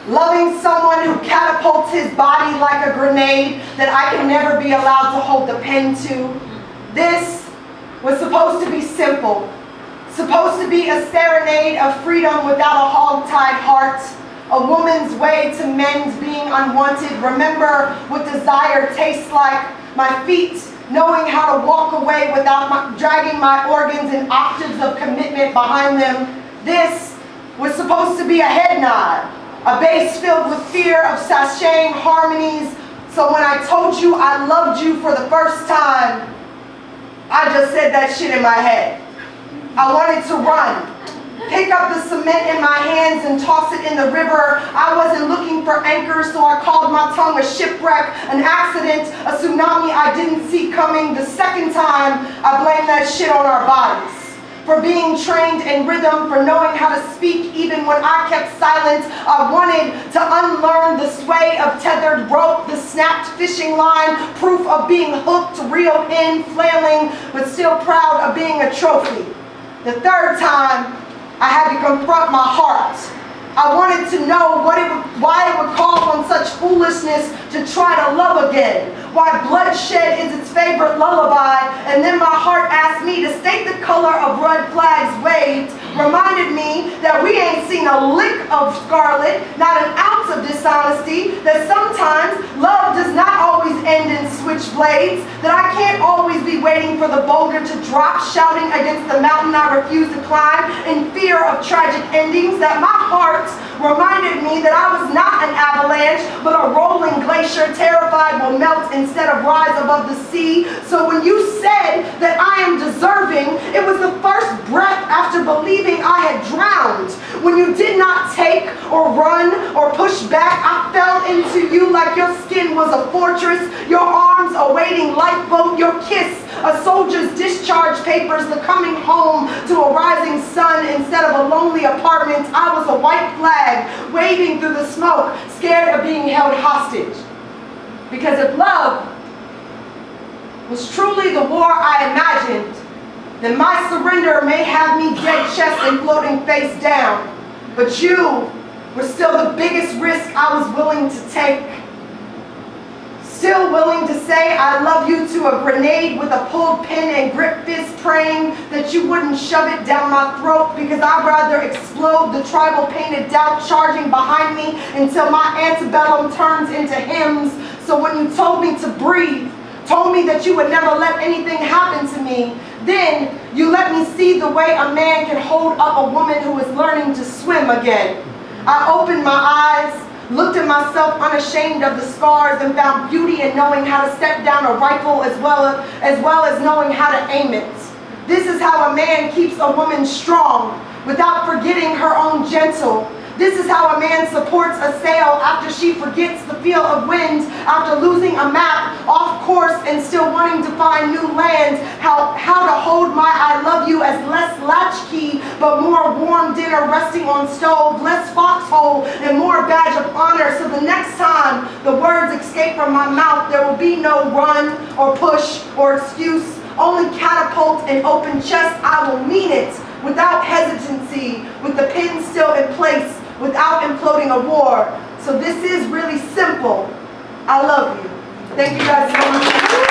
Loving someone who catapults his body like a grenade that I can never be allowed to hold the pen to. This was supposed to be simple, supposed to be a serenade of freedom without a hog-tied heart, a woman's way to men's being unwanted. Remember what desire tastes like, my feet knowing how to walk away without dragging my organs in octaves of commitment behind them. This was supposed to be a head nod, a bass filled with fear of sashaying harmonies. So when I told you I loved you for the first time, I just said that shit in my head. I wanted to run, pick up the cement in my hands and toss it in the river. I wasn't looking for anchors, so I called my tongue a shipwreck, an accident, a tsunami I didn't see coming. The second time, I blamed that shit on our bodies. For being trained in rhythm, for knowing how to speak even when I kept silent. I wanted to unlearn the sway of tethered rope, the snapped fishing line, proof of being hooked, reeled in, flailing, but still proud of being a trophy. The third time, I had to confront my heart. I wanted to know why it would call on such foolishness to try to love again, why bloodshed is its favorite lullaby, and then my heart asked me to state the color of red flags waved, reminded me that we ain't seen a lick of scarlet, not an ounce of dishonesty, that sometimes love does not always end in switchblades, that I can't always be waiting for the boulder to drop, shouting against the mountain I refuse to climb in fear of tragic endings, that my heart reminded me that I was not an avalanche, but a rolling glacier, terrified will melt instead of rise above the sea. So when you said that I am deserving, it was the first breath after believing I had drowned. When you did not take or run or push back, I fell into you like your skin was a fortress, your arms a waiting lifeboat, your kiss a soldier's discharge papers, the coming home to a rising sun instead of a lonely apartment. I was a white flag waving through the smoke, scared of being held hostage. Because if love was truly the war I imagined, then my surrender may have me dead chest and floating face down. But you were still the biggest risk I was willing to take. Still willing to say I love you to a grenade with a pulled pin and grip fist, praying that you wouldn't shove it down my throat, because I'd rather explode the tribal painted doubt charging behind me until my antebellum turns into hymns. So when you told me to breathe, told me that you would never let anything happen to me, then you let me see the way a man can hold up a woman who is learning to swim again. I opened my eyes, looked at myself unashamed of the scars, and found beauty in knowing how to set down a rifle as well as knowing how to aim it. This is how a man keeps a woman strong without forgetting her own gentle. This is how a man supports a sail after she forgets the feel of wind, after losing a map, off course and still wanting to find new land. How to hold my I love you as less latchkey, but more warm dinner resting on stove, less foxhole and more badge of honor. So the next time the words escape from my mouth, there will be no run or push or excuse, only catapult and open chest. I will mean it without hesitancy, with the pin still in place, without imploding a war. So this is really simple. I love you. Thank you guys so much.